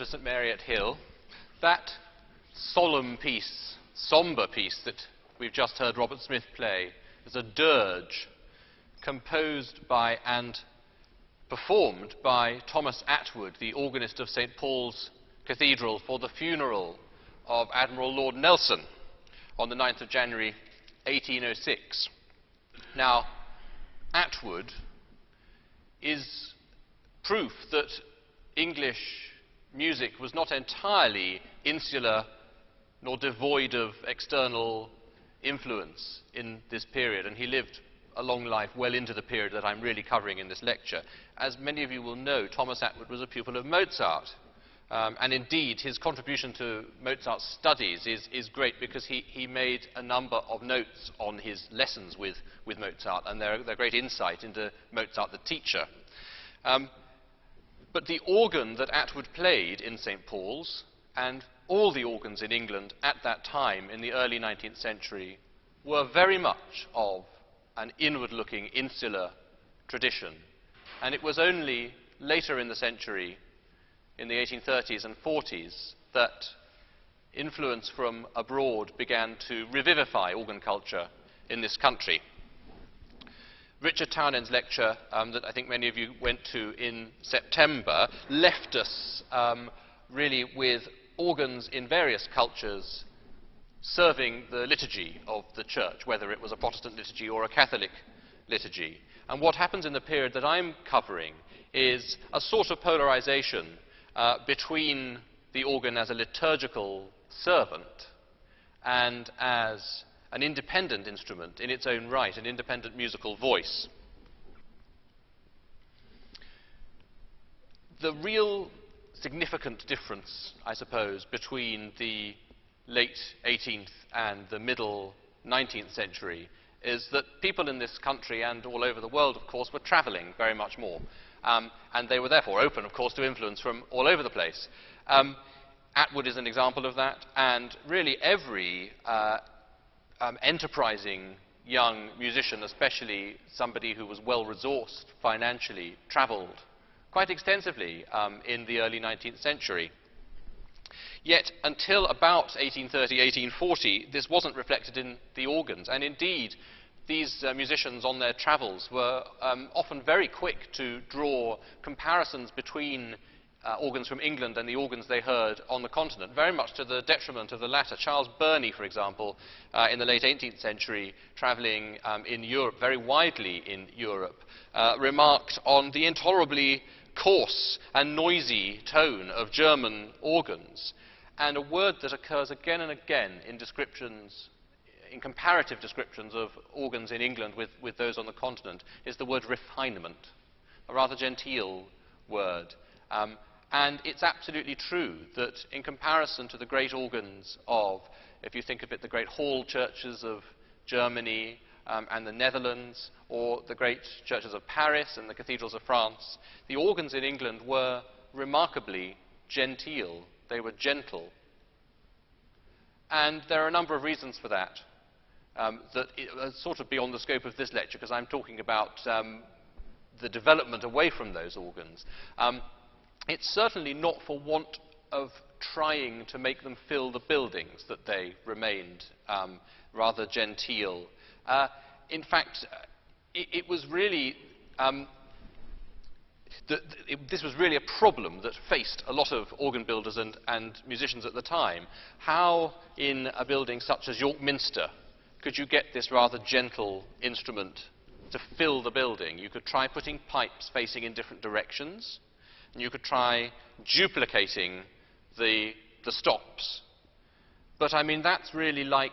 to St Mary at Hill, that solemn piece, sombre piece that we've just heard Robert Smith play is a dirge composed by and performed by Thomas Attwood, the organist of St Paul's Cathedral, for the funeral of Admiral Lord Nelson on the 9th of January 1806. Now, Attwood is proof that English music was not entirely insular nor devoid of external influence in this period, and he lived a long life well into the period that I'm really covering in this lecture. As many of you will know, Thomas Attwood was a pupil of Mozart, and indeed his contribution to Mozart's studies is great because he made a number of notes on his lessons with Mozart, and they're great insight into Mozart the teacher. But the organ that Attwood played in St Paul's, and all the organs in England at that time in the early 19th century, were very much of an inward-looking, insular tradition. And it was only later in the century, in the 1830s and 40s, that influence from abroad began to revivify organ culture in this country. Richard Townend's lecture, that I think many of you went to in September, left us really with organs in various cultures serving the liturgy of the church, whether it was a Protestant liturgy or a Catholic liturgy. And what happens in the period that I'm covering is a sort of polarization between the organ as a liturgical servant and as an independent instrument in its own right, an independent musical voice. The real significant difference, I suppose, between the late 18th and the middle 19th century is that people in this country and all over the world, of course, were travelling very much more. And they were therefore open, of course, to influence from all over the place. Attwood is an example of that, and really every enterprising young musician, especially somebody who was well-resourced financially, travelled quite extensively in the early 19th century. Yet until about 1830, 1840, this wasn't reflected in the organs, and indeed these musicians on their travels were often very quick to draw comparisons between organs from England and the organs they heard on the continent, very much to the detriment of the latter. Charles Burney, for example, in the late 18th century, travelling in Europe, very widely in Europe, remarked on the intolerably coarse and noisy tone of German organs. And a word that occurs again and again in descriptions, in comparative descriptions of organs in England with those on the continent, is the word refinement, a rather genteel word. And it's absolutely true that in comparison to the great organs of, if you think of it, the great hall churches of Germany and the Netherlands, or the great churches of Paris and the cathedrals of France, the organs in England were remarkably genteel. They were gentle. And there are a number of reasons for that, that are sort of beyond the scope of this lecture, because I'm talking about the development away from those organs. It's certainly not for want of trying to make them fill the buildings that they remained rather genteel. In fact, it was really this was really a problem that faced a lot of organ builders and musicians at the time. How, in a building such as York Minster, could you get this rather gentle instrument to fill the building? You could try putting pipes facing in different directions, and you could try duplicating the stops. But I mean, that's really like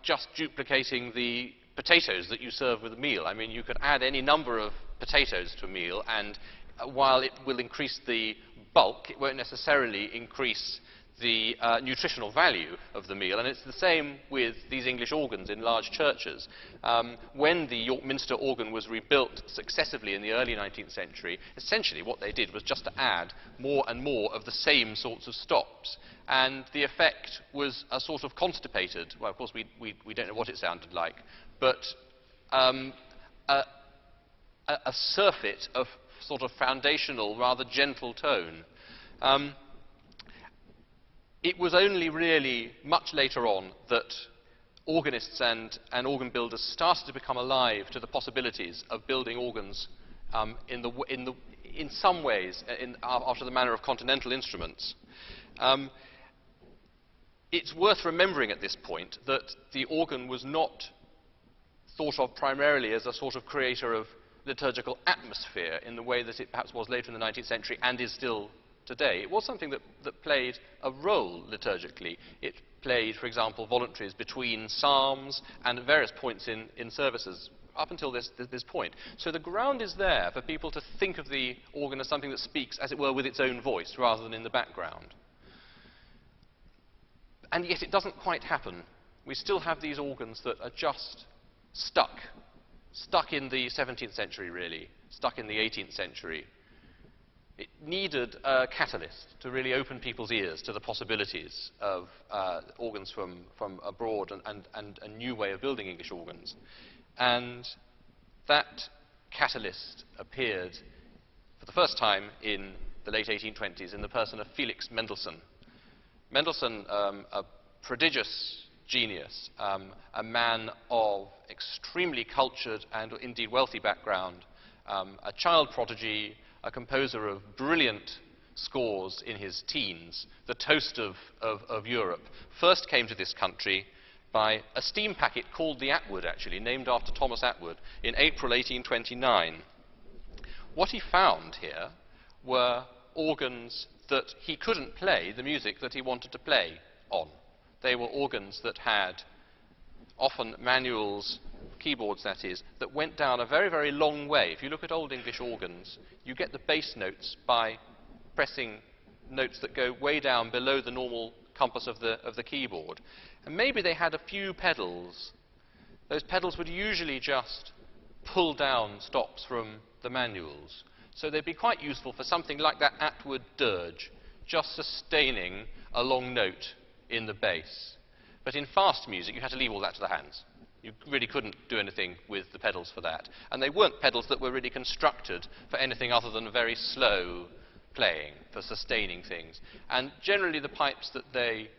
just duplicating the potatoes that you serve with a meal. I mean, you could add any number of potatoes to a meal, and while it will increase the bulk, it won't necessarily increase the nutritional value of the meal. And it's the same with these English organs in large churches. When the York Minster organ was rebuilt successively in the early 19th century, essentially what they did was just to add more and more of the same sorts of stops. And the effect was a sort of constipated, well, of course, we don't know what it sounded like, but a surfeit of sort of foundational, rather gentle tone. it was only really much later on that organists and organ builders started to become alive to the possibilities of building organs in some ways after the manner of continental instruments. It's worth remembering at this point that the organ was not thought of primarily as a sort of creator of liturgical atmosphere in the way that it perhaps was later in the 19th century and is still today. It was something that played a role liturgically. It played, for example, voluntaries between psalms and at various points in services up until this point. So the ground is there for people to think of the organ as something that speaks, as it were, with its own voice rather than in the background. And yet it doesn't quite happen. We still have these organs that are just stuck in the 17th century, really, stuck in the 18th century. It needed a catalyst to really open people's ears to the possibilities of organs from abroad and a new way of building English organs. And that catalyst appeared for the first time in the late 1820s in the person of Felix Mendelssohn. Mendelssohn, a prodigious genius, a man of extremely cultured and indeed wealthy background, a child prodigy, a composer of brilliant scores in his teens, the toast of Europe, first came to this country by a steam packet called the Atwood, actually, named after Thomas Atwood, in April 1829. What he found here were organs that he couldn't play the music that he wanted to play on. They were organs that had often manuals, keyboards that is, that went down a very, very long way. If you look at Old English organs, you get the bass notes by pressing notes that go way down below the normal compass of the keyboard. And maybe they had a few pedals. Those pedals would usually just pull down stops from the manuals. So they'd be quite useful for something like that Atwood dirge, just sustaining a long note in the bass. But in fast music, you had to leave all that to the hands. You really couldn't do anything with the pedals for that. And they weren't pedals that were really constructed for anything other than very slow playing, for sustaining things. And generally the pipes that they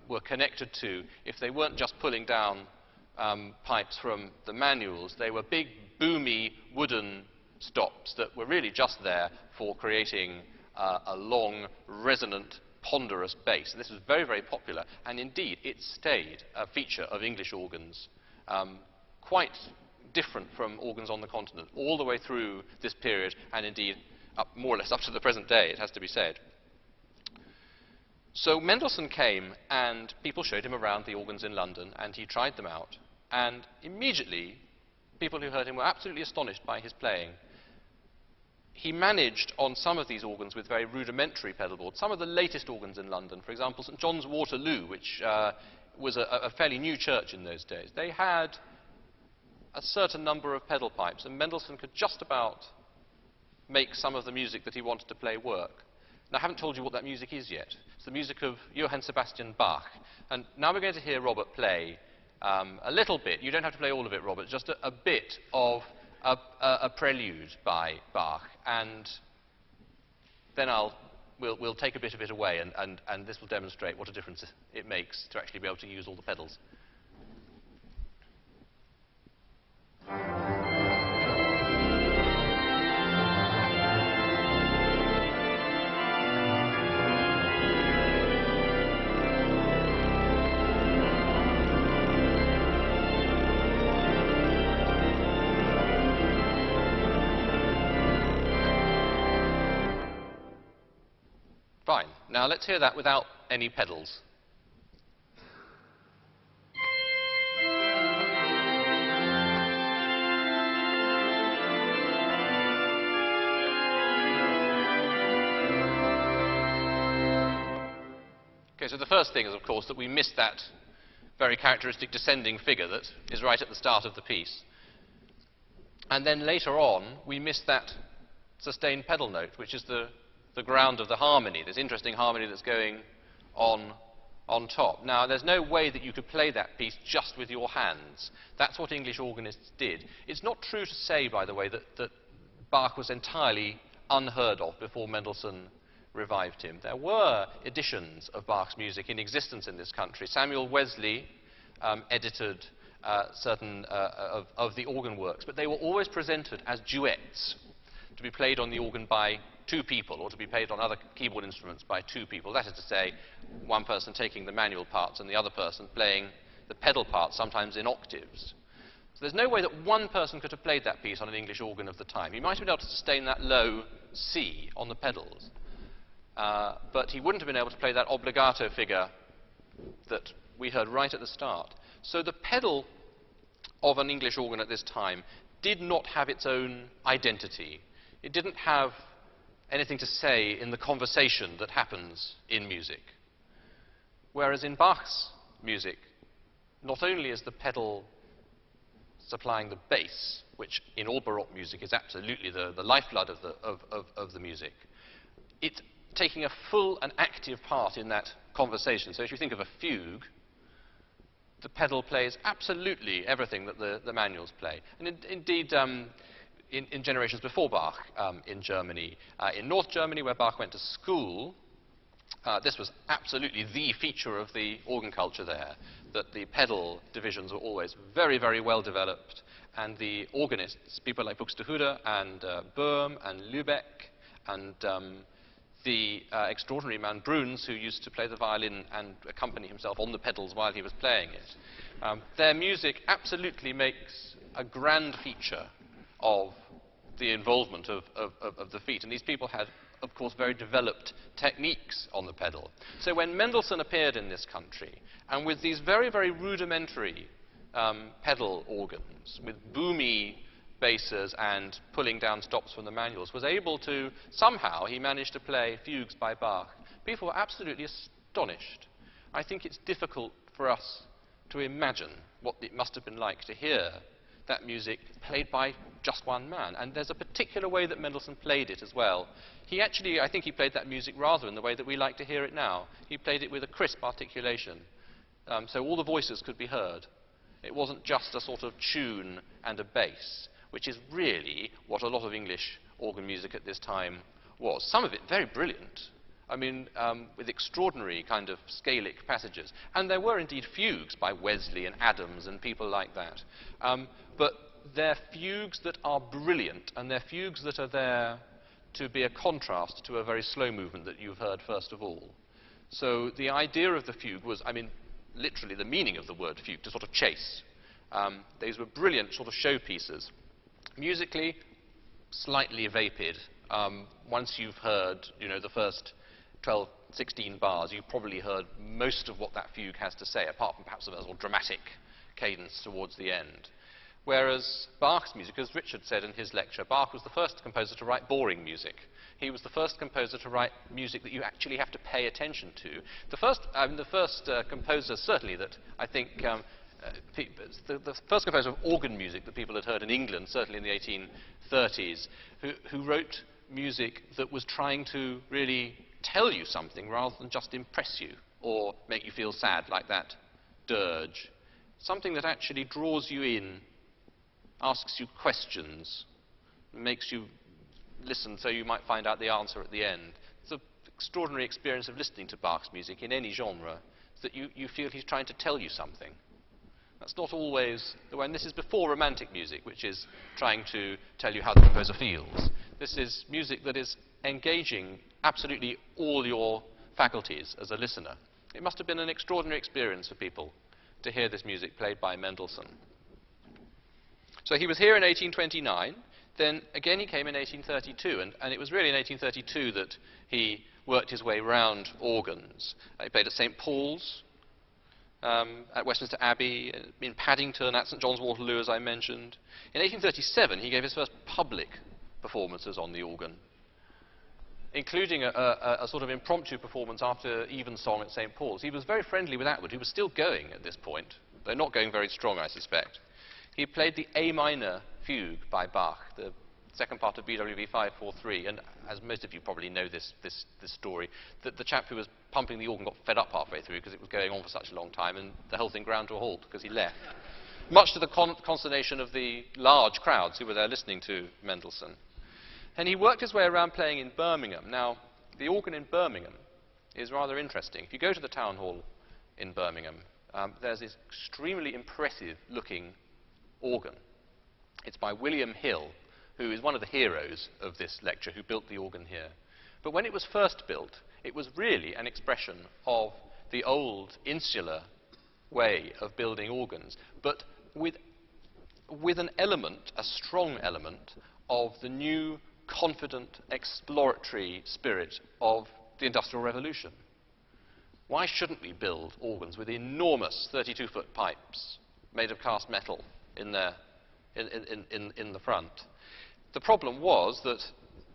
were connected to, if they weren't just pulling down pipes from the manuals, they were big, boomy, wooden stops that were really just there for creating a long, resonant, ponderous bass. And this was very, very popular, and indeed it stayed a feature of English organs, quite different from organs on the continent, all the way through this period, and indeed more or less up to the present day, it has to be said. So Mendelssohn came, and people showed him around the organs in London, and he tried them out, and immediately people who heard him were absolutely astonished by his playing. He managed on some of these organs with very rudimentary pedal boards. Some of the latest organs in London, for example, St John's Waterloo, which was a fairly new church in those days, they had a certain number of pedal pipes, and Mendelssohn could just about make some of the music that he wanted to play work. Now, I haven't told you what that music is yet. It's the music of Johann Sebastian Bach. And now we're going to hear Robert play a little bit. You don't have to play all of it, Robert, just a bit of a prelude by Bach, and then we'll take a bit of it away, and this will demonstrate what a difference it makes to actually be able to use all the pedals. Fine. Now let's hear that without any pedals. Okay, so the first thing is, of course, that we missed that very characteristic descending figure that is right at the start of the piece. And then later on, we missed that sustained pedal note, which is the ground of the harmony, this interesting harmony that's going on top. Now, there's no way that you could play that piece just with your hands. That's what English organists did. It's not true to say, by the way, that Bach was entirely unheard of before Mendelssohn revived him. There were editions of Bach's music in existence in this country. Samuel Wesley edited certain of the organ works, but they were always presented as duets to be played on the organ by two people, or to be played on other keyboard instruments by two people. That is to say, one person taking the manual parts and the other person playing the pedal parts, sometimes in octaves. So there's no way that one person could have played that piece on an English organ of the time. He might have been able to sustain that low C on the pedals, but he wouldn't have been able to play that obligato figure that we heard right at the start. So the pedal of an English organ at this time did not have its own identity. It didn't have anything to say in the conversation that happens in music. Whereas in Bach's music, not only is the pedal supplying the bass, which in all Baroque music is absolutely the lifeblood of the music, it's taking a full and active part in that conversation. So if you think of a fugue, the pedal plays absolutely everything that the manuals play. And indeed, in generations before Bach in Germany, in North Germany, where Bach went to school, this was absolutely the feature of the organ culture there, that the pedal divisions were always very, very well developed, and the organists, people like Buxtehude and Böhm and Lübeck and the extraordinary man Bruns, who used to play the violin and accompany himself on the pedals while he was playing it. Their music absolutely makes a grand feature of the involvement of the feet. And these people had, of course, very developed techniques on the pedal. So when Mendelssohn appeared in this country, and with these very, very rudimentary pedal organs, with boomy basses and pulling down stops from the manuals, was able to, somehow, he managed to play fugues by Bach. People were absolutely astonished. I think it's difficult for us to imagine what it must have been like to hear that music played by just one man. And there's a particular way that Mendelssohn played it as well. He actually, I think he played that music rather in the way that we like to hear it now. He played it with a crisp articulation, so all the voices could be heard. It wasn't just a sort of tune and a bass, which is really what a lot of English organ music at this time was. Some of it very brilliant. I mean, with extraordinary kind of scalic passages. And there were indeed fugues by Wesley and Adams and people like that. But they're fugues that are brilliant, and they're fugues that are there to be a contrast to a very slow movement that you've heard first of all. So the idea of the fugue was, I mean, literally the meaning of the word fugue, to sort of chase. These were brilliant sort of showpieces. Musically, slightly vapid. Once you've heard, you know, the first 12, 16 bars, you've probably heard most of what that fugue has to say, apart from perhaps a sort of dramatic cadence towards the end. Whereas Bach's music, as Richard said in his lecture, Bach was the first composer to write boring music. He was the first composer to write music that you actually have to pay attention to. The first composer, certainly, that I think the first composer of organ music that people had heard in England, certainly in the 1830s, who wrote music that was trying to really tell you something rather than just impress you or make you feel sad, like that dirge. Something that actually draws you in, asks you questions, makes you listen so you might find out the answer at the end. It's an extraordinary experience of listening to Bach's music in any genre, that you feel he's trying to tell you something. That's not always the way, and this is before romantic music, which is trying to tell you how the composer feels. This is music that is engaging absolutely all your faculties as a listener. It must have been an extraordinary experience for people to hear this music played by Mendelssohn. So he was here in 1829, then again he came in 1832, and it was really in 1832 that he worked his way round organs. He played at St. Paul's, at Westminster Abbey, in Paddington, at St. John's Waterloo, as I mentioned. In 1837, he gave his first public performances on the organ, including a sort of impromptu performance after Evensong at St. Paul's. He was very friendly with Atwood, who was still going at this point, though not going very strong, I suspect. He played the A minor fugue by Bach, the second part of BWV 543, and as most of you probably know this story, that the chap who was pumping the organ got fed up halfway through because it was going on for such a long time, and the whole thing ground to a halt because he left. Much to the consternation of the large crowds who were there listening to Mendelssohn. And he worked his way around playing in Birmingham. Now, the organ in Birmingham is rather interesting. If you go to the town hall in Birmingham, there's this extremely impressive looking organ. It's by William Hill, who is one of the heroes of this lecture, who built the organ here. But when it was first built, it was really an expression of the old insular way of building organs, but with an element, a strong element, of the new, confident, exploratory spirit of the Industrial Revolution. Why shouldn't we build organs with enormous 32-foot pipes made of cast metal in the front? The problem was that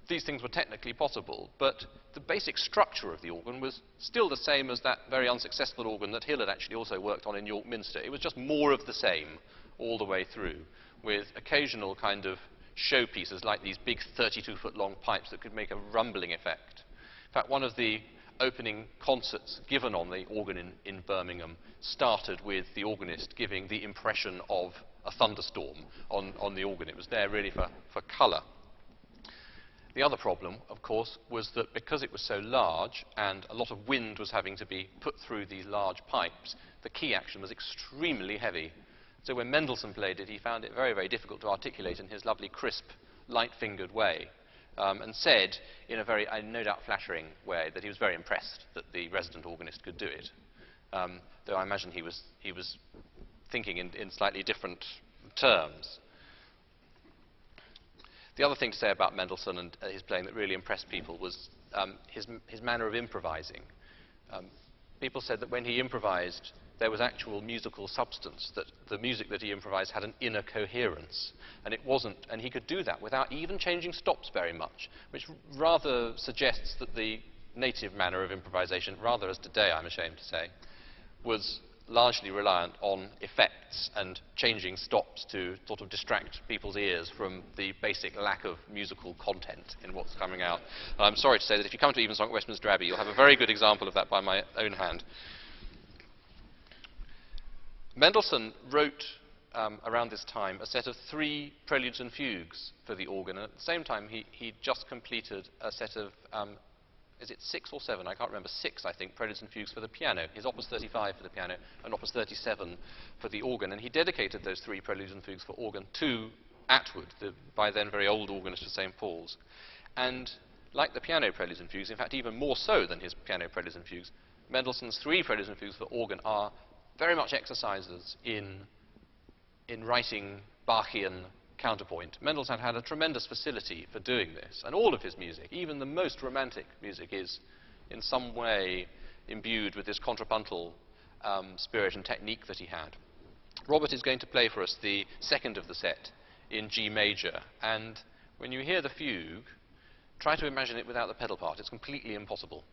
these things were technically possible, but the basic structure of the organ was still the same as that very unsuccessful organ that Hill had actually also worked on in York Minster. It was just more of the same all the way through, with occasional kind of showpieces like these big 32-foot long pipes that could make a rumbling effect. In fact, one of the opening concerts given on the organ in Birmingham started with the organist giving the impression of a thunderstorm on the organ. It was there really for colour. The other problem, of course, was that because it was so large and a lot of wind was having to be put through these large pipes, the key action was extremely heavy. So when Mendelssohn played it, he found it very, very difficult to articulate in his lovely, crisp, light-fingered way, and said, in a very, no doubt, flattering way, that he was very impressed that the resident organist could do it. Though I imagine he was thinking in slightly different terms. The other thing to say about Mendelssohn and his playing that really impressed people was his manner of improvising. People said that when he improvised, there was actual musical substance, that the music that he improvised had an inner coherence, and it wasn't, and he could do that without even changing stops very much, which rather suggests that the native manner of improvisation, rather as today I'm ashamed to say, was largely reliant on effects and changing stops to sort of distract people's ears from the basic lack of musical content in what's coming out. And I'm sorry to say that if you come to Evensong at Westminster Abbey, you'll have a very good example of that by my own hand. Mendelssohn wrote around this time a set of 3 preludes and fugues for the organ, and at the same time he just completed a set of is it 6 or 7? I can't remember. 6, I think, preludes and fugues for the piano. His Opus 35 for the piano and Opus 37 for the organ. And he dedicated those 3 preludes and fugues for organ to Atwood, the by then very old organist of St. Paul's. And like the piano preludes and fugues, in fact, even more so than his piano preludes and fugues, Mendelssohn's 3 preludes and fugues for organ are very much exercises in writing Bachian counterpoint. Mendelssohn had a tremendous facility for doing this, and all of his music, even the most romantic music, is in some way imbued with this contrapuntal spirit and technique that he had. Robert is going to play for us the second of the set in G major, and when you hear the fugue, try to imagine it without the pedal part. It's completely impossible.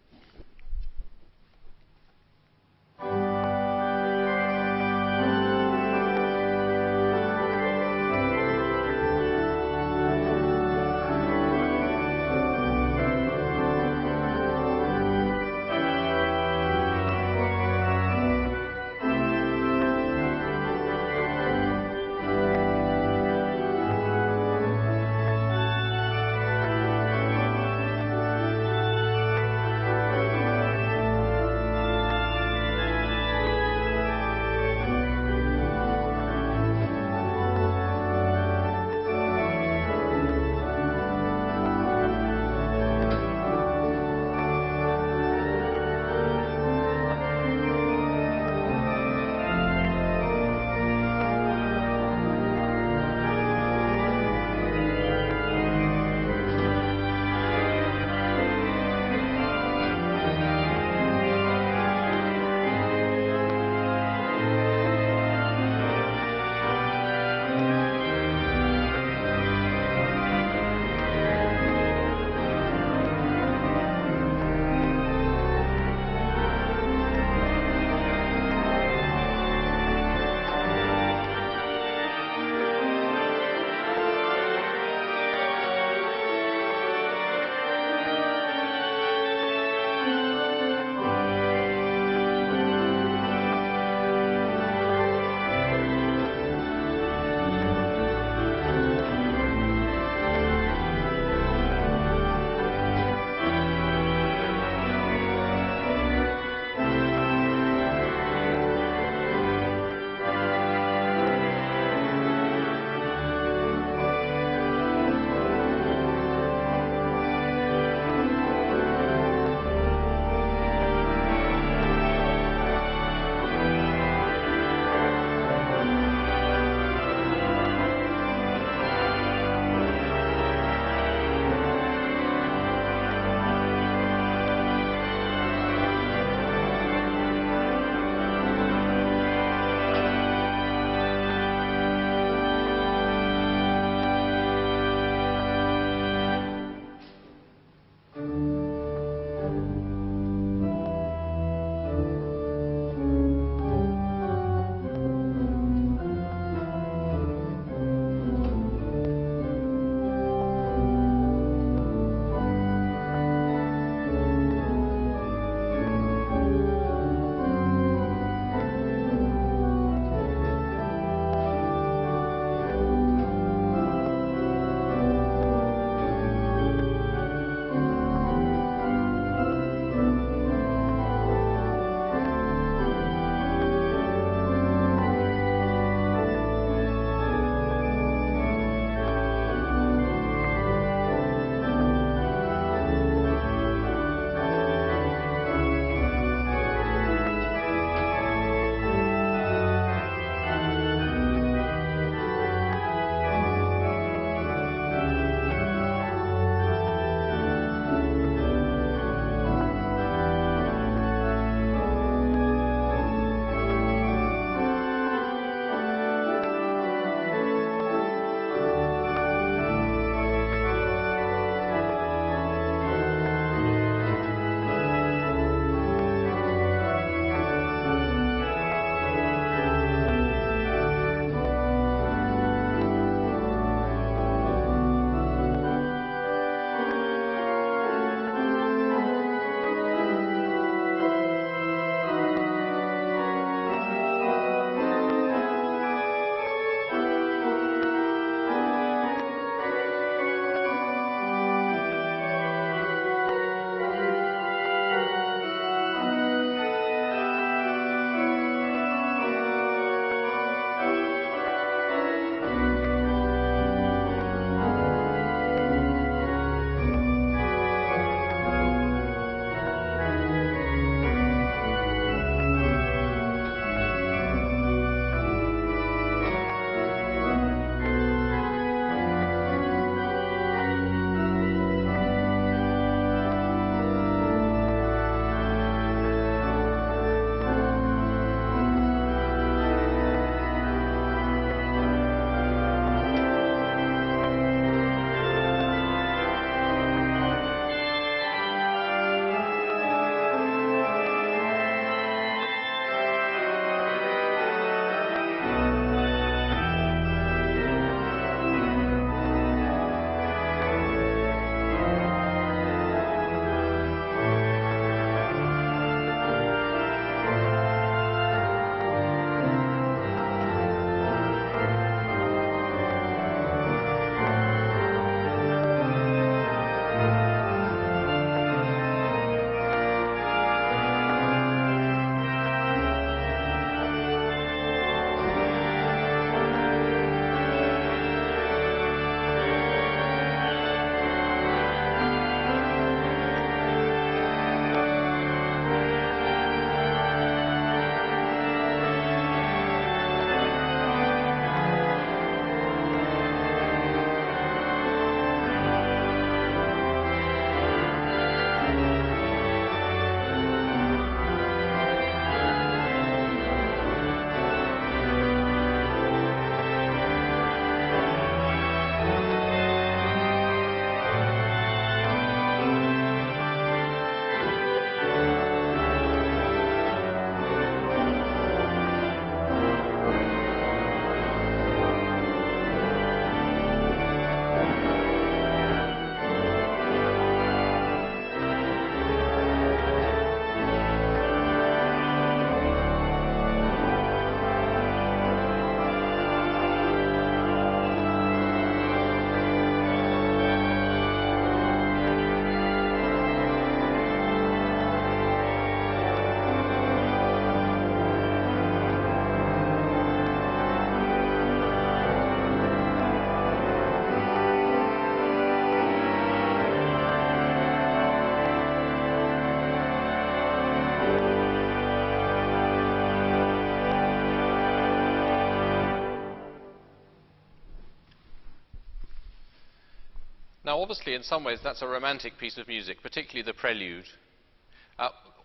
Now, obviously, in some ways, that's a romantic piece of music, particularly the Prelude.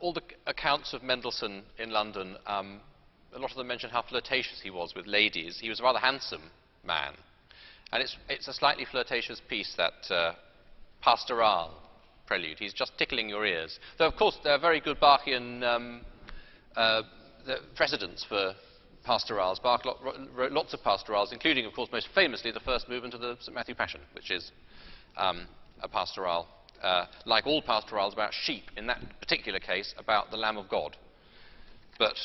All the accounts of Mendelssohn in London, a lot of them mention how flirtatious he was with ladies. He was a rather handsome man. And it's a slightly flirtatious piece, that Pastoral Prelude. He's just tickling your ears. Though, of course, there are very good Bachian precedents for pastorals. Bach wrote lots of pastorals, including, of course, most famously, the first movement of the St. Matthew Passion, which is a pastoral, like all pastorals, about sheep, in that particular case, about the Lamb of God. But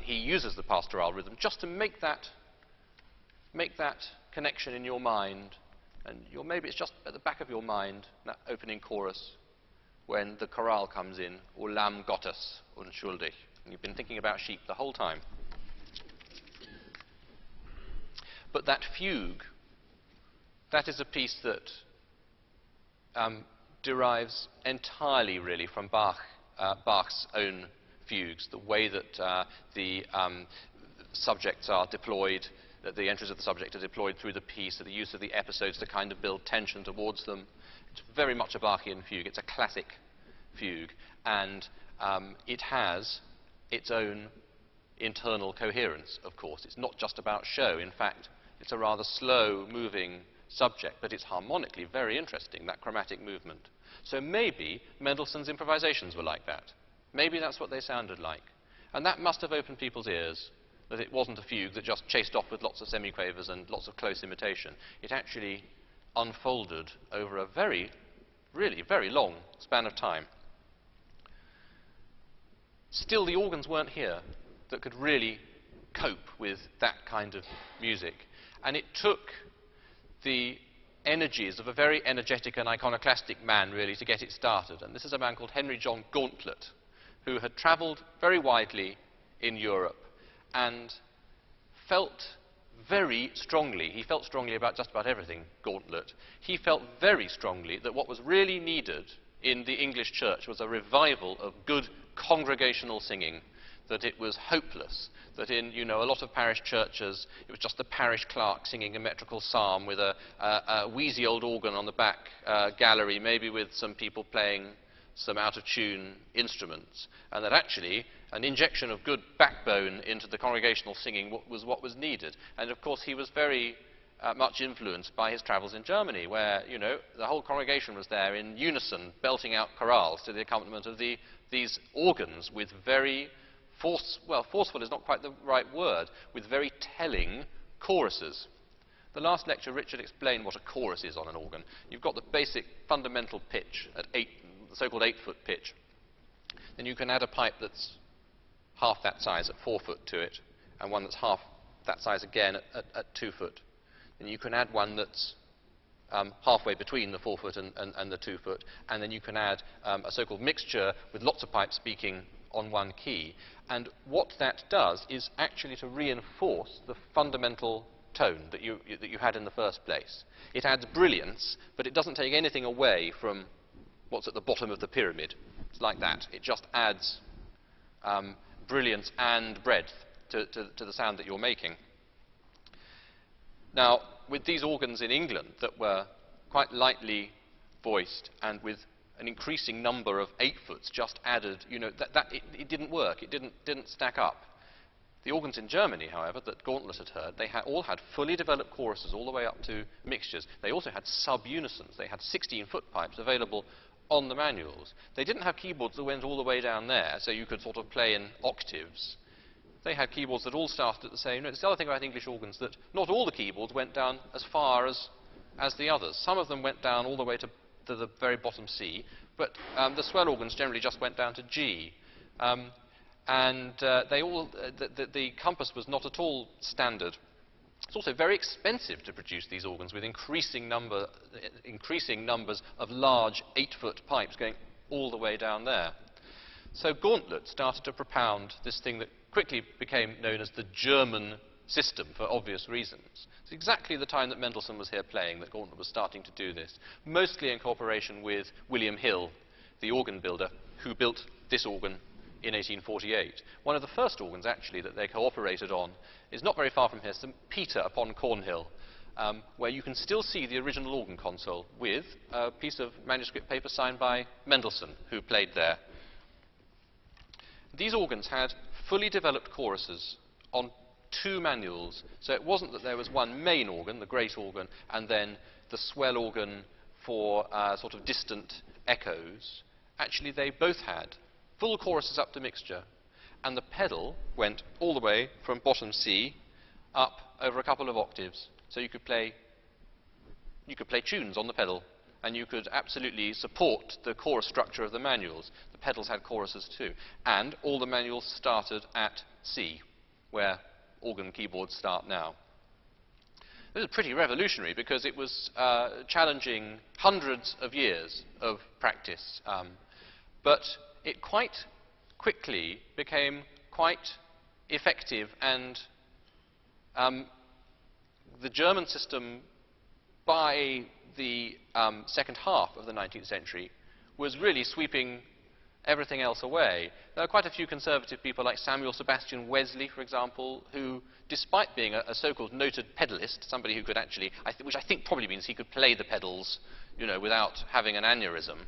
he uses the pastoral rhythm just to make that connection in your mind, and maybe it's just at the back of your mind, that opening chorus, when the chorale comes in, O Lamm Gottes unschuldig, and you've been thinking about sheep the whole time. But that fugue, that is a piece that derives entirely, really, from Bach's own fugues, the way that the subjects are deployed, that the entries of the subject are deployed through the piece, the use of the episodes to kind of build tension towards them. It's very much a Bachian fugue. It's a classic fugue, and it has its own internal coherence, of course. It's not just about show. In fact, it's a rather slow-moving subject, but it's harmonically very interesting, that chromatic movement. So maybe Mendelssohn's improvisations were like that. Maybe that's what they sounded like. And that must have opened people's ears, that it wasn't a fugue that just chased off with lots of semiquavers and lots of close imitation. It actually unfolded over a really very long span of time. Still, the organs weren't here that could really cope with that kind of music. And it took the energies of a very energetic and iconoclastic man, really, to get it started. And this is a man called Henry John Gauntlet, who had travelled very widely in Europe and felt very strongly, he felt strongly about just about everything, Gauntlet. He felt very strongly that what was really needed in the English church was a revival of good congregational singing, that it was hopeless, that in, a lot of parish churches, it was just the parish clerk singing a metrical psalm with a wheezy old organ on the back gallery, maybe with some people playing some out-of-tune instruments, and that actually an injection of good backbone into the congregational singing was what was needed. And of course, he was very much influenced by his travels in Germany, where, the whole congregation was there in unison, belting out chorales to the accompaniment of these organs with very forceful is not quite the right word, with very telling choruses. The last lecture, Richard explained what a chorus is on an organ. You've got the basic fundamental pitch at the so-called 8-foot pitch. Then you can add a pipe that's half that size at 4 foot to it, and one that's half that size again at 2 foot. Then you can add one that's halfway between the 4 foot and the 2 foot, and then you can add a so-called mixture with lots of pipes speaking on one key. And what that does is actually to reinforce the fundamental tone that you had in the first place. It adds brilliance, but it doesn't take anything away from what's at the bottom of the pyramid. It's like that. It just adds brilliance and breadth to the sound that you're making. Now, with these organs in England that were quite lightly voiced and with an increasing number of 8-foots just added, it didn't work. It didn't stack up. The organs in Germany, however, that Gauntlet had heard, they all had fully developed choruses all the way up to mixtures. They also had sub-unisons. They had 16-foot pipes available on the manuals. They didn't have keyboards that went all the way down there, so you could sort of play in octaves. They had keyboards that all started at the same note. It's the other thing about English organs, that not all the keyboards went down as far as the others. Some of them went down all the way to the very bottom C, but the swell organs generally just went down to G. The compass was not at all standard. It's also very expensive to produce these organs with increasing numbers of large 8-foot pipes going all the way down there. So Gauntlet started to propound this thing that quickly became known as the German system, for obvious reasons. It's exactly the time that Mendelssohn was here playing that Gauntlet was starting to do this, mostly in cooperation with William Hill, the organ builder, who built this organ in 1848. One of the first organs, actually, that they cooperated on is not very far from here, St. Peter upon Cornhill, where you can still see the original organ console with a piece of manuscript paper signed by Mendelssohn, who played there. These organs had fully developed choruses on 2 manuals, so it wasn't that there was one main organ, the great organ, and then the swell organ for sort of distant echoes. Actually, they both had full choruses up to mixture, and the pedal went all the way from bottom C up over a couple of octaves. So you could play tunes on the pedal, and you could absolutely support the chorus structure of the manuals. The pedals had choruses too, and all the manuals started at C, where organ keyboards start now. This was pretty revolutionary because it was challenging hundreds of years of practice, but it quite quickly became quite effective, and the German system, by the second half of the 19th century, was really sweeping everything else away. There are quite a few conservative people like Sebastian Wesley, for example, who, despite being a so-called noted pedalist, somebody who could actually, which I think probably means he could play the pedals, you know, without having an aneurysm,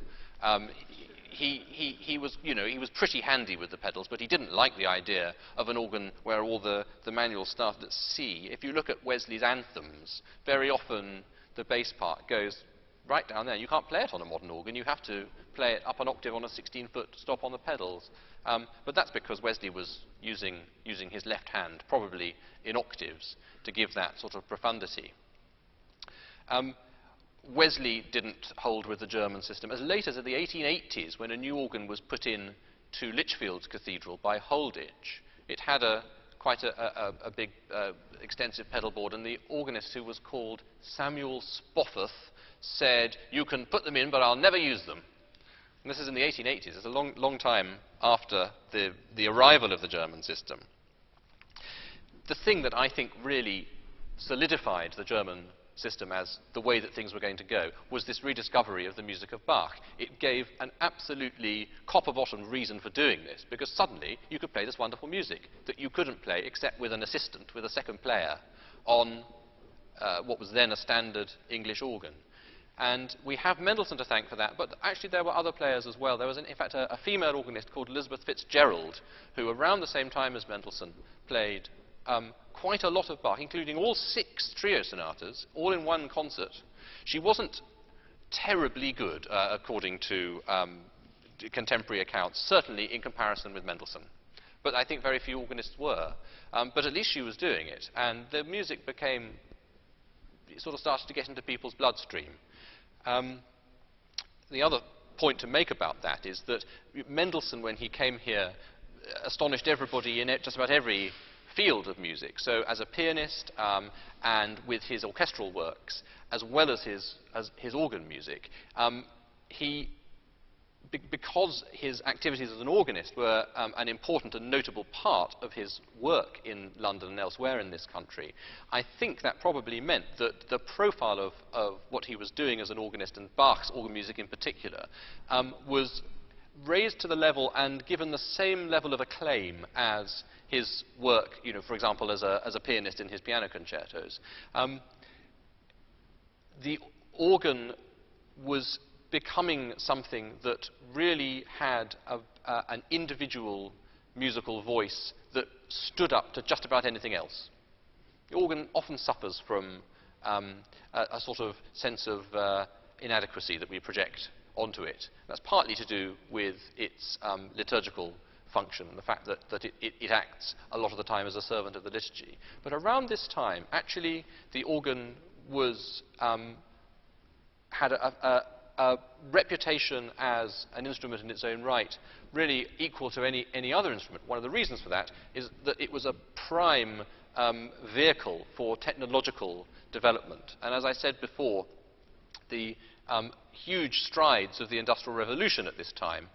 he was pretty handy with the pedals, but he didn't like the idea of an organ where all the manuals started at C. If you look at Wesley's anthems, very often the bass part goes right down there. You can't play it on a modern organ. You have to play it up an octave on a 16-foot stop on the pedals. But that's because Wesley was using his left hand, probably in octaves, to give that sort of profundity. Wesley didn't hold with the German system. As late as the 1880s, when a new organ was put in to Lichfield's Cathedral by Holditch, it had quite a big, extensive pedal board, and the organist, who was called Samuel Spofforth, said, "You can put them in, but I'll never use them." And this is in the 1880s. It's a long time after the arrival of the German system. The thing that I think really solidified the German system as the way that things were going to go was this rediscovery of the music of Bach. It gave an absolutely copper-bottom reason for doing this, because suddenly you could play this wonderful music that you couldn't play except with an assistant, with a second player, on what was then a standard English organ. And we have Mendelssohn to thank for that, but actually there were other players as well. There was, in fact, a female organist called Elizabeth Fitzgerald, who around the same time as Mendelssohn played quite a lot of Bach, including all 6 trio sonatas, all in one concert. She wasn't terribly good, according to contemporary accounts, certainly in comparison with Mendelssohn. But I think very few organists were. But at least she was doing it, and the music it sort of started to get into people's bloodstream. The other point to make about that is that Mendelssohn, when he came here, astonished everybody in just about every field of music. So as a pianist, and with his orchestral works, as well as his organ music, because his activities as an organist were an important and notable part of his work in London and elsewhere in this country, I think that probably meant that the profile of what he was doing as an organist, and Bach's organ music in particular, was raised to the level and given the same level of acclaim as his work, you know, for example, as a pianist in his piano concertos. The organ was becoming something that really had an individual musical voice that stood up to just about anything else. The organ often suffers from a sort of sense of inadequacy that we project onto it. That's partly to do with its liturgical function, and the fact that it acts a lot of the time as a servant of the liturgy. But around this time, actually, the organ had a reputation as an instrument in its own right, really equal to any other instrument. One of the reasons for that is that it was a prime vehicle for technological development. And as I said before, the huge strides of the Industrial Revolution at this time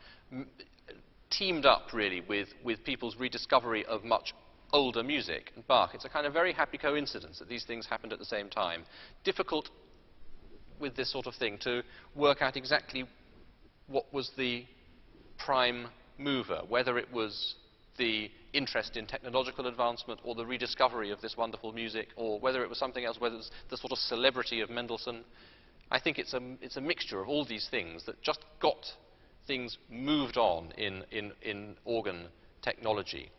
teamed up really with people's rediscovery of much older music and Bach. It's a kind of very happy coincidence that these things happened at the same time. Difficult with this sort of thing to work out exactly what was the prime mover, whether it was the interest in technological advancement or the rediscovery of this wonderful music, or whether it was something else, whether it's the sort of celebrity of Mendelssohn. I think it's a mixture of all these things that just got things moved on in organ technology.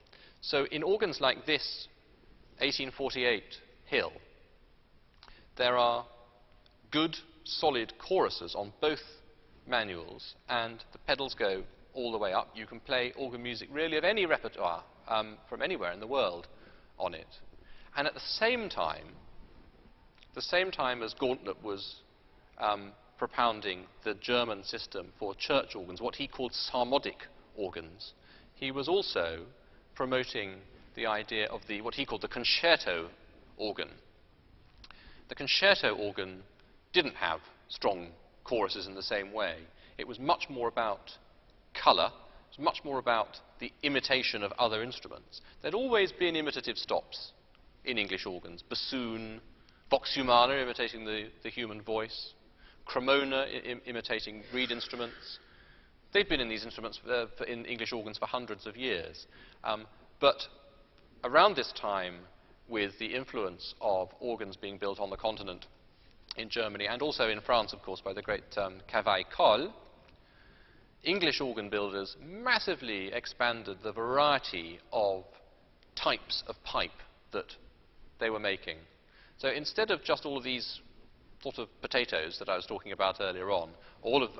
So in organs like this 1848 Hill, there are good, solid choruses on both manuals, and the pedals go all the way up. You can play organ music really of any repertoire from anywhere in the world on it. And at the same time as Gauntlet was propounding the German system for church organs, what he called psalmodic organs, he was also promoting the idea of what he called the concerto organ. The concerto organ didn't have strong choruses in the same way. It was much more about colour. It was much more about the imitation of other instruments. There'd always been imitative stops in English organs. Bassoon, vox humana, imitating the human voice, cremona, imitating reed instruments. They've been in these instruments in English organs for hundreds of years. But around this time, with the influence of organs being built on the continent in Germany, and also in France, of course, by the great Cavaille-Coll, English organ builders massively expanded the variety of types of pipe that they were making. So instead of just all of these sort of potatoes that I was talking about earlier on, all of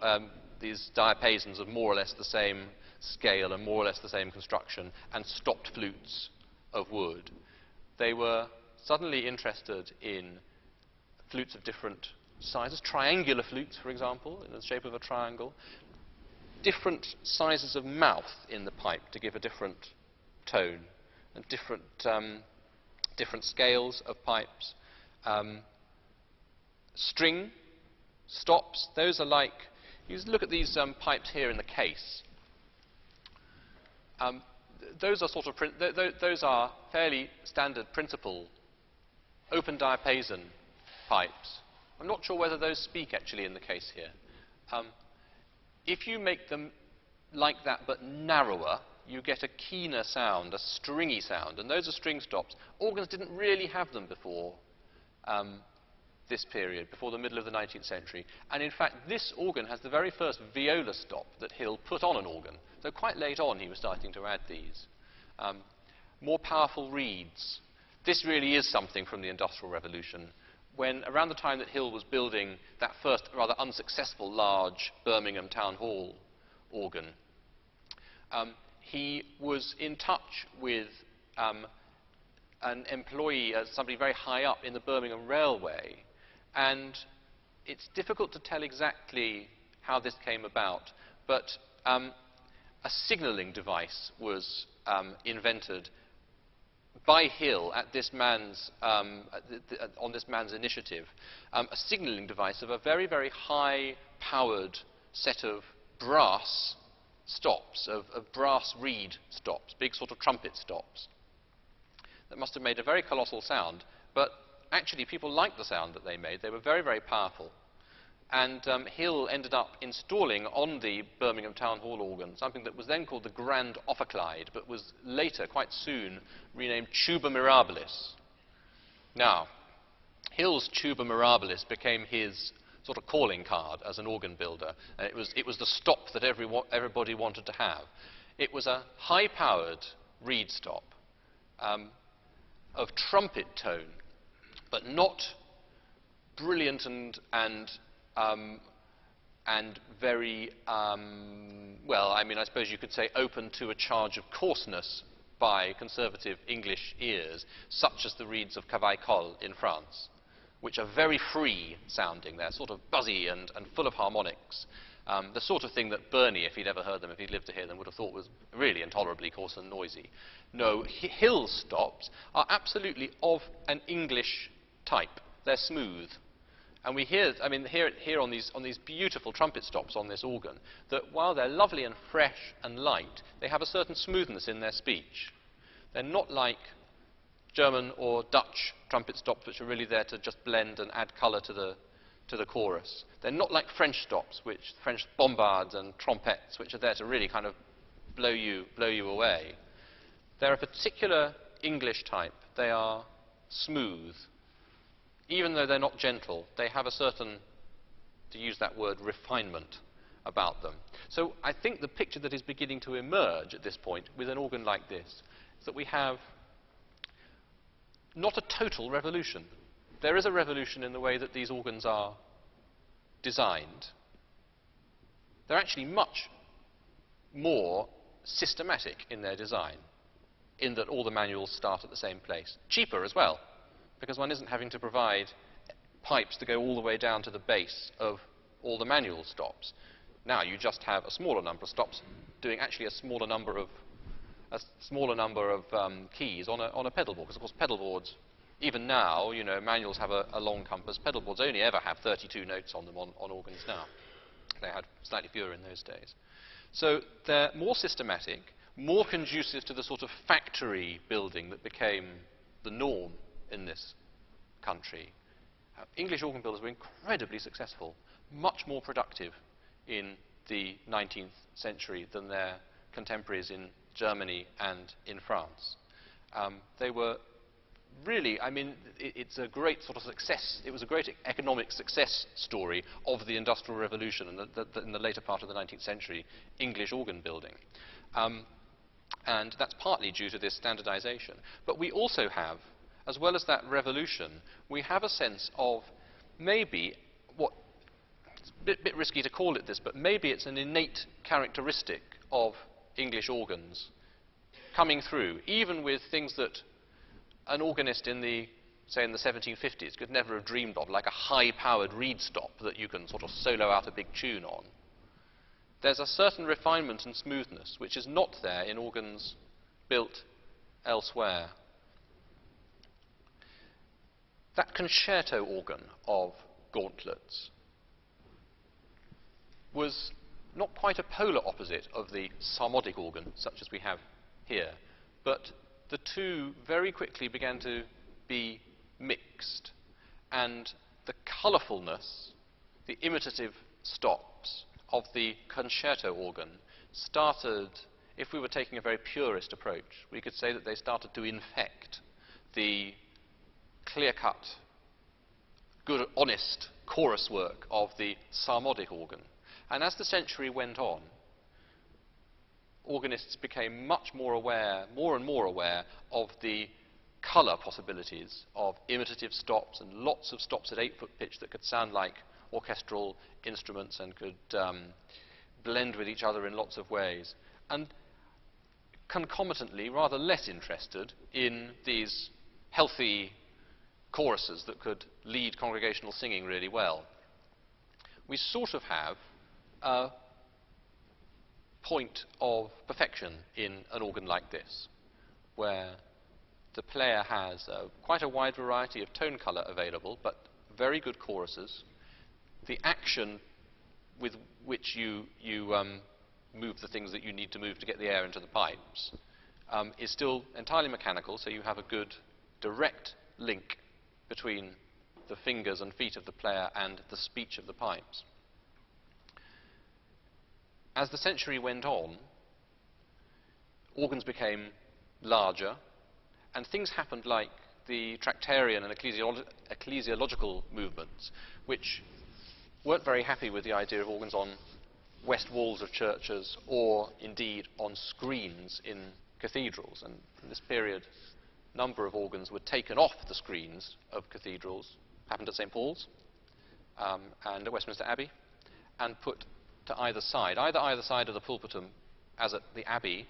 these diapasons of more or less the same scale and more or less the same construction, and stopped flutes of wood, they were suddenly interested in flutes of different sizes, triangular flutes, for example, in the shape of a triangle, different sizes of mouth in the pipe to give a different tone, and different scales of pipes. String, stops, those are like, you look at these pipes here in the case. Those are those are fairly standard principle open diapason pipes. I'm not sure whether those speak actually in the case here. If you make them like that but narrower, you get a keener sound, a stringy sound, and those are string stops. Organs didn't really have them before this period, before the middle of the 19th century. And in fact, this organ has the very first viola stop that Hill put on an organ. So quite late on, he was starting to add these. More powerful reeds. This really is something from the Industrial Revolution. When, around the time that Hill was building that first rather unsuccessful large Birmingham Town Hall organ, he was in touch with an employee, somebody very high up in the Birmingham Railway, and it's difficult to tell exactly how this came about, but a signalling device was invented by Hill at this man's, on this man's initiative, a signalling device of a very, very high-powered set of brass stops, of brass reed stops, big sort of trumpet stops, that must have made a very colossal sound, but actually people liked the sound that they made. They were very, very powerful. And Hill ended up installing on the Birmingham Town Hall organ something that was then called the Grand Ophicleide, but was later, quite soon, renamed Tuba Mirabilis. Now, Hill's Tuba Mirabilis became his sort of calling card as an organ builder. It was the stop that everybody wanted to have. It was a high-powered reed stop of trumpet tone, but not brilliant and very, well, I mean, I suppose you could say open to a charge of coarseness by conservative English ears, such as the reeds of Cavaille-Coll in France, which are very free sounding. They're sort of buzzy and full of harmonics. The sort of thing that Bernie, if he'd ever heard them, if he'd lived to hear them, would have thought was really intolerably coarse and noisy. No, Hill's stops are absolutely of an English type. They're smooth. And we hear, I mean, here on these beautiful trumpet stops on this organ, that while they're lovely and fresh and light, they have a certain smoothness in their speech. They're not like German or Dutch trumpet stops, which are really there to just blend and add colour to the chorus. They're not like French stops, French bombards and trompettes, which are there to really kind of blow you away. They're a particular English type. They are smooth. Even though they're not gentle, they have a certain, to use that word, refinement about them. So I think the picture that is beginning to emerge at this point with an organ like this is that we have not a total revolution. There is a revolution in the way that these organs are designed. They're actually much more systematic in their design, in that all the manuals start at the same place. Cheaper as well, because one isn't having to provide pipes to go all the way down to the base of all the manual stops. Now you just have a smaller number of stops doing actually a smaller number of keys on a pedal board, because of course pedal boards, even now, you know, manuals have a long compass. Pedal boards only ever have 32 notes on them on organs now. They had slightly fewer in those days. So they're more systematic, more conducive to the sort of factory building that became the norm in this country. English organ builders were incredibly successful, much more productive in the 19th century than their contemporaries in Germany and in France. They were really, I mean, it's a great sort of success. It was a great economic success story of the Industrial Revolution and in the later part of the 19th century, English organ building. And that's partly due to this standardization. But we also have, as well as that revolution, we have a sense of maybe what, it's a bit risky to call it this, but maybe it's an innate characteristic of English organs coming through, even with things that an organist in the, say, in the 1750s could never have dreamed of, like a high-powered reed stop that you can sort of solo out a big tune on. There's a certain refinement and smoothness which is not there in organs built elsewhere. That concerto organ of Gauntlet's was not quite a polar opposite of the psalmodic organ, such as we have here, but the two very quickly began to be mixed, and the colourfulness, the imitative stops of the concerto organ started, if we were taking a very purist approach, we could say that they started to infect the clear-cut, good, honest chorus work of the psalmodic organ. And as the century went on, organists became much more aware, more and more aware of the colour possibilities of imitative stops and lots of stops at 8-foot pitch that could sound like orchestral instruments and could blend with each other in lots of ways. And concomitantly, rather less interested in these healthy choruses that could lead congregational singing really well. We sort of have a point of perfection in an organ like this, where the player has quite a wide variety of tone colour available, but very good choruses. The action with which you move the things that you need to move to get the air into the pipes is still entirely mechanical, so you have a good direct link between the fingers and feet of the player and the speech of the pipes. As the century went on, organs became larger, and things happened like the Tractarian and ecclesiological movements, which weren't very happy with the idea of organs on west walls of churches or indeed on screens in cathedrals. And in this period, a number of organs were taken off the screens of cathedrals, happened at St. Paul's and at Westminster Abbey, and put to either side of the pulpitum, as at the Abbey,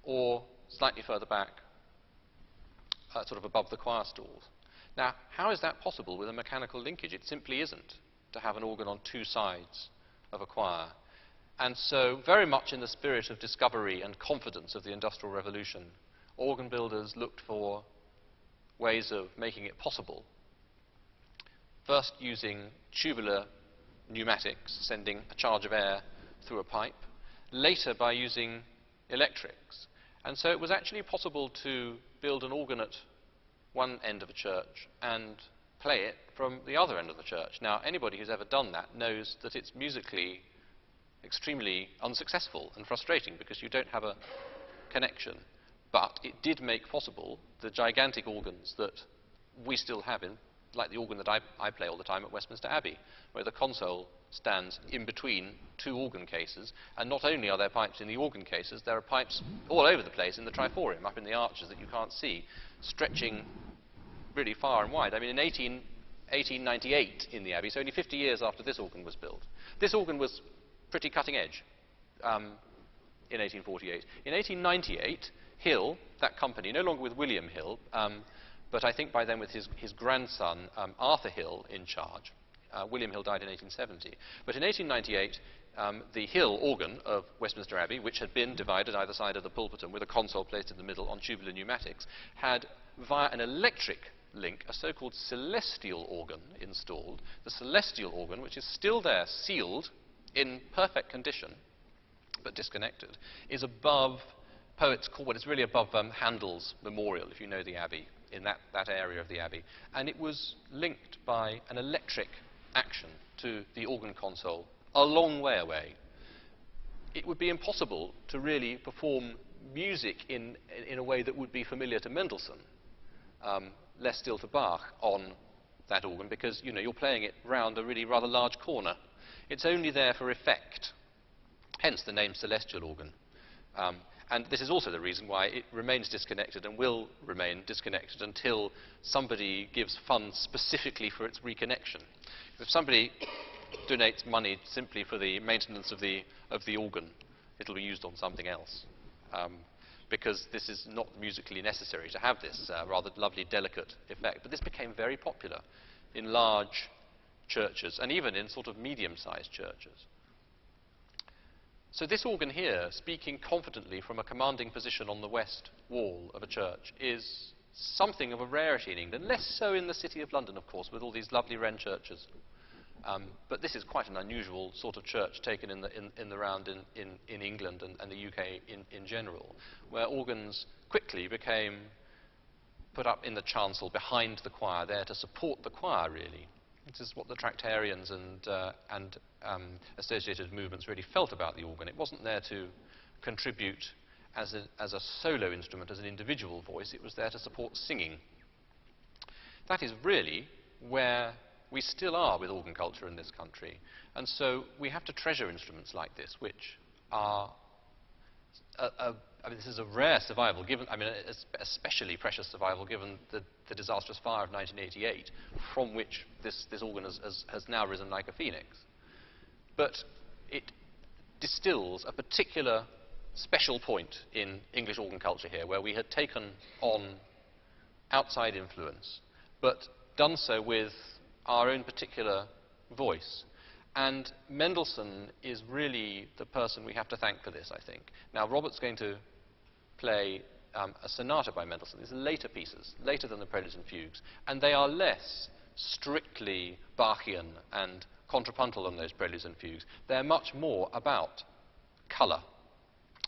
or slightly further back, sort of above the choir stalls. Now, how is that possible with a mechanical linkage? It simply isn't, to have an organ on two sides of a choir. And so, very much in the spirit of discovery and confidence of the Industrial Revolution, organ builders looked for ways of making it possible. First using tubular pneumatics, sending a charge of air through a pipe, later by using electrics. And so it was actually possible to build an organ at one end of a church and play it from the other end of the church. Now, anybody who's ever done that knows that it's musically extremely unsuccessful and frustrating because you don't have a connection. But it did make possible the gigantic organs that we still have in, like the organ that I play all the time at Westminster Abbey, where the console stands in between two organ cases, and not only are there pipes in the organ cases, there are pipes all over the place in the triforium, up in the arches that you can't see, stretching really far and wide. I mean, in 1898 in the Abbey, so only 50 years after this organ was built, this organ was pretty cutting edge in 1848. In 1898, Hill, that company, no longer with William Hill, but I think by then with his grandson, Arthur Hill, in charge. William Hill died in 1870. But in 1898, the Hill organ of Westminster Abbey, which had been divided either side of the pulpitum with a console placed in the middle on tubular pneumatics, had, via an electric link, a so-called celestial organ installed. The celestial organ, which is still there, sealed, in perfect condition, but disconnected, is above, poets call what is really above Handels Memorial, if you know the Abbey, in that area of the Abbey. And it was linked by an electric action to the organ console a long way away. It would be impossible to really perform music in a way that would be familiar to Mendelssohn, less still to Bach, on that organ, because you're playing it round a really rather large corner. It's only there for effect, hence the name celestial organ. And this is also the reason why it remains disconnected and will remain disconnected until somebody gives funds specifically for its reconnection. If somebody donates money simply for the maintenance of the organ, it'll be used on something else, because this is not musically necessary to have this rather lovely, delicate effect. But this became very popular in large churches and even in sort of medium-sized churches. So this organ here, speaking confidently from a commanding position on the west wall of a church, is something of a rarity in England, less so in the city of London, of course, with all these lovely Wren churches. But this is quite an unusual sort of church taken in the round in England and the UK in general, where organs quickly became put up in the chancel behind the choir, there to support the choir, really. This is what the Tractarians and associated movements really felt about the organ. It wasn't there to contribute as a solo instrument, as an individual voice. It was there to support singing. That is really where we still are with organ culture in this country. And so we have to treasure instruments like this, which are this is a rare survival, given, especially precious survival, given the disastrous fire of 1988, from which this organ has now risen like a phoenix. But it distills a particular special point in English organ culture here, where we had taken on outside influence, but done so with our own particular voice. And Mendelssohn is really the person we have to thank for this, I think. Now, Robert's going to play a sonata by Mendelssohn. These are later pieces, later than the Preludes and Fugues, and they are less strictly Bachian and contrapuntal than those Preludes and Fugues. They're much more about colour,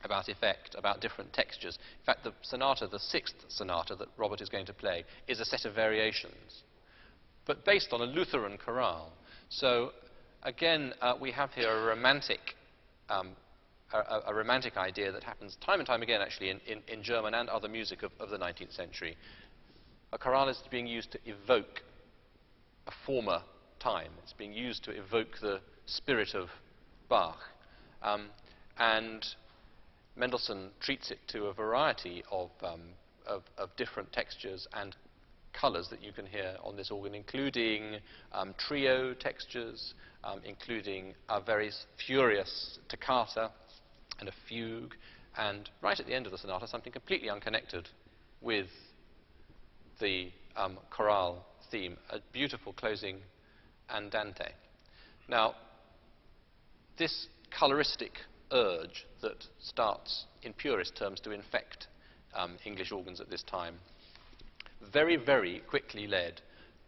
about effect, about different textures. In fact, the sonata, the sixth sonata that Robert is going to play, is a set of variations, but based on a Lutheran chorale. So again, we have here a romantic idea that happens time and time again, actually, in German and other music of the 19th century. A chorale is being used to evoke a former time. It's being used to evoke the spirit of Bach. And Mendelssohn treats it to a variety of different textures and colours that you can hear on this organ, including trio textures, including a very furious toccata and a fugue, and right at the end of the sonata, something completely unconnected with the chorale theme, a beautiful closing andante. Now, this coloristic urge that starts, in purist terms, to infect English organs at this time, very, very quickly led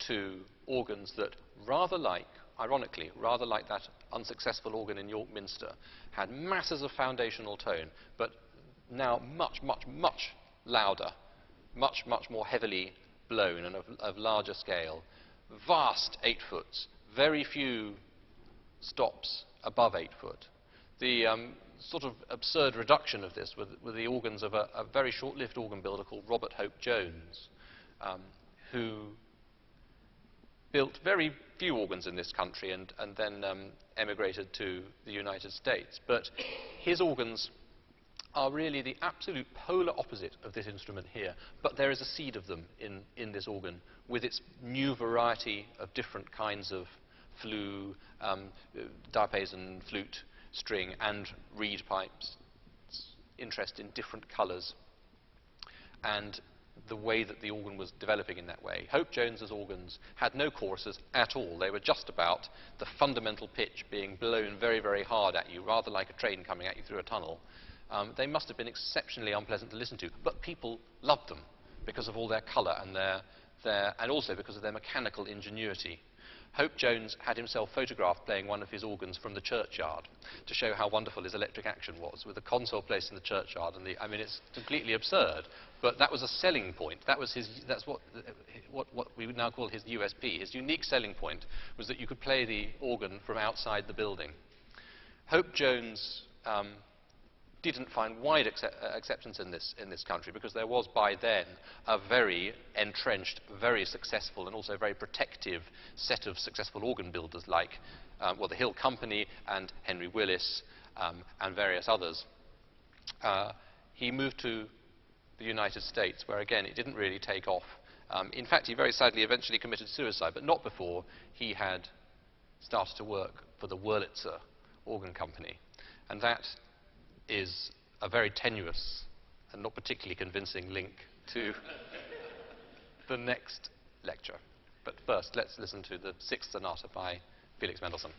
to organs that, ironically, rather like that unsuccessful organ in York Minster, had masses of foundational tone, but now much, much, much louder, much, much more heavily blown and of larger scale. Vast 8-foots, very few stops above 8 foot. The sort of absurd reduction of this with the organs of a very short-lived organ builder called Robert Hope Jones, who built very few organs in this country and then emigrated to the United States. But his organs are really the absolute polar opposite of this instrument here, but there is a seed of them in this organ with its new variety of different kinds of flue, diapason, flute, string and reed pipes, interest in different colours, and the way that the organ was developing in that way. Hope Jones's organs had no choruses at all. They were just about the fundamental pitch being blown very, very hard at you, rather like a train coming at you through a tunnel. They must have been exceptionally unpleasant to listen to, but people loved them because of all their colour and and also because of their mechanical ingenuity. Hope Jones had himself photographed playing one of his organs from the churchyard to show how wonderful his electric action was, with the console placed in the churchyard. And I mean, it's completely absurd, but that was a selling point. That's what we would now call his USP. His unique selling point was that you could play the organ from outside the building. Hope Jones didn't find wide acceptance in this country, because there was by then a very entrenched, very successful and also very protective set of successful organ builders like well, the Hill Company and Henry Willis and various others. He moved to the United States, where again it didn't really take off. In fact, he very sadly eventually committed suicide, but not before he had started to work for the Wurlitzer Organ Company, and that is a very tenuous and not particularly convincing link to the next lecture. But first, let's listen to the Sixth Sonata by Felix Mendelssohn.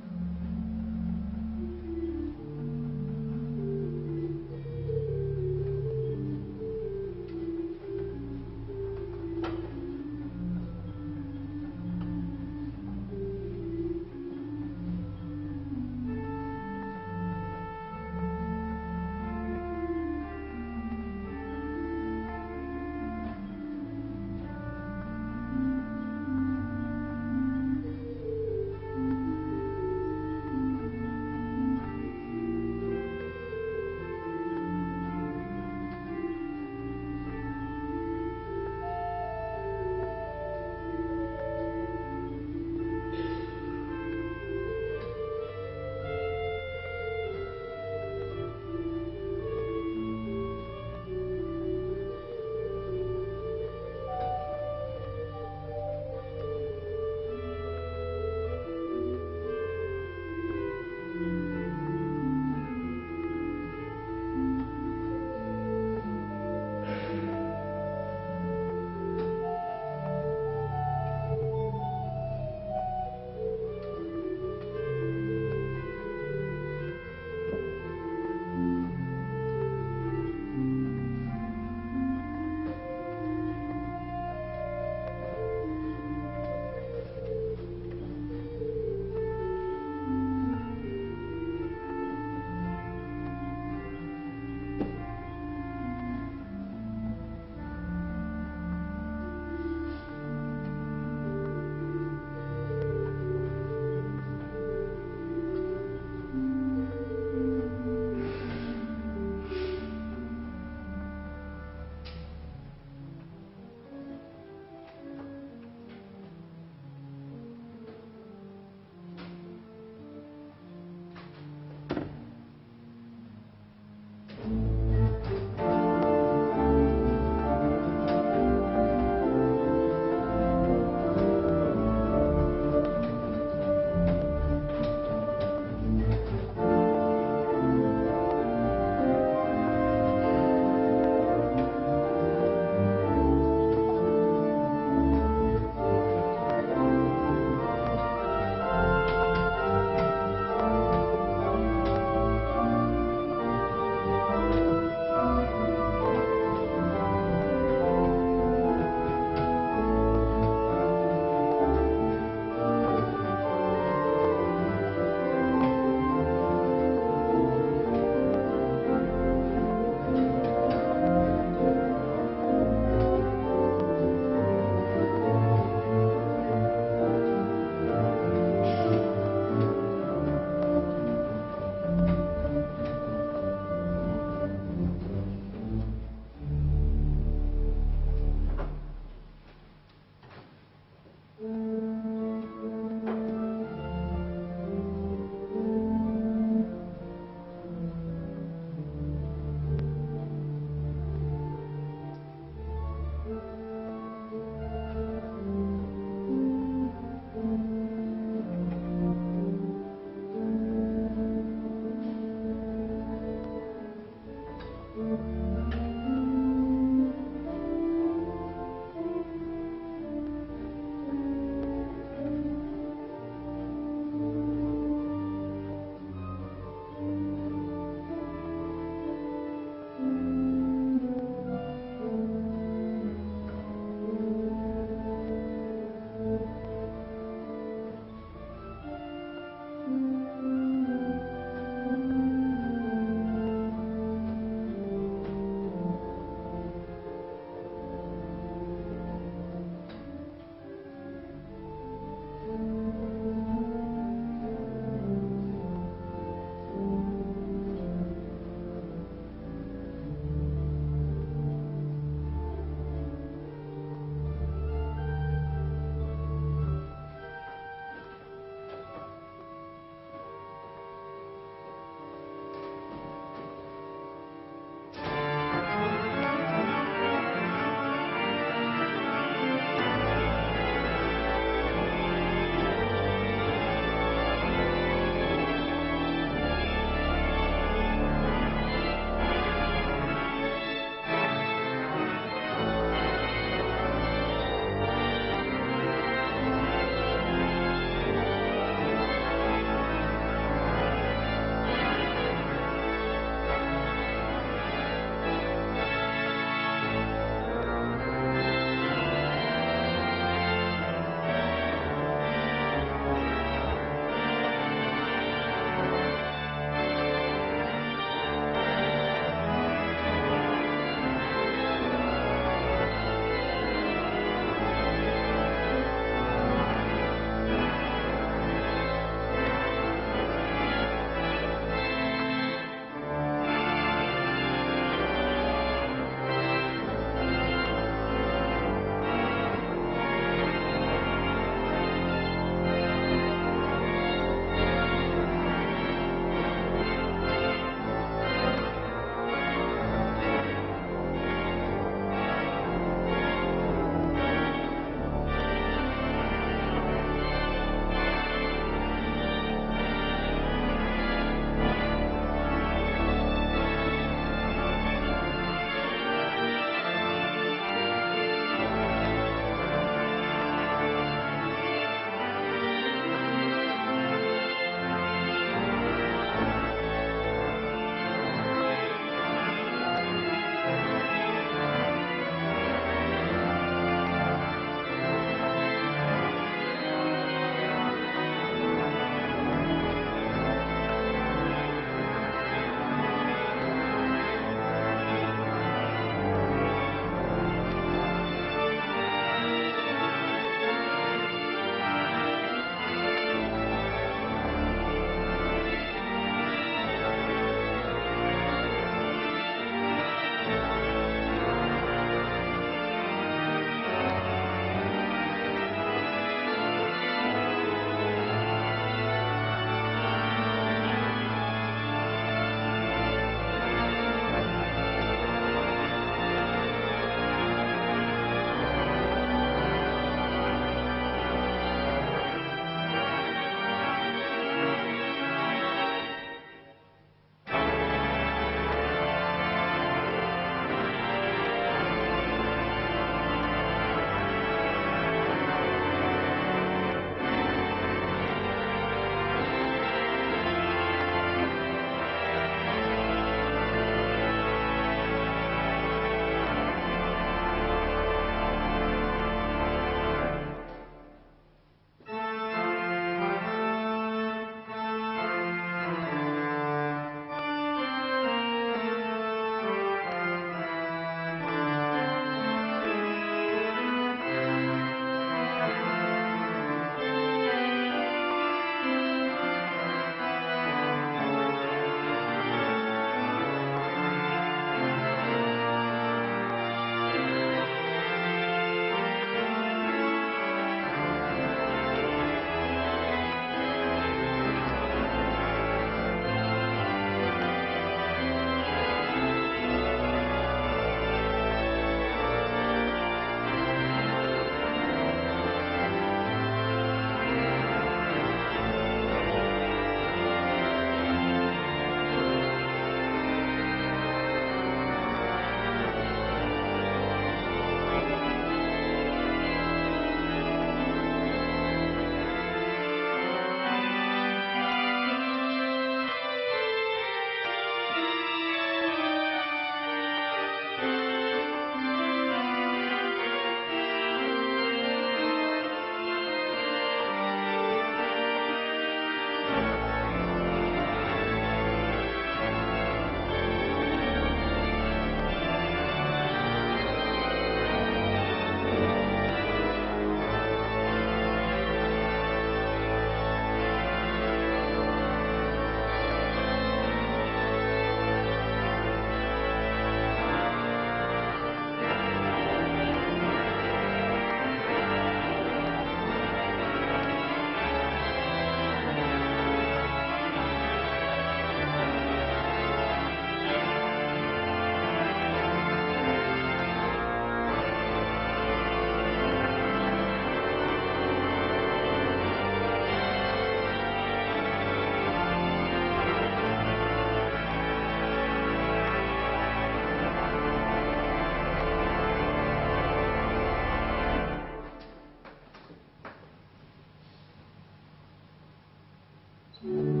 Stops.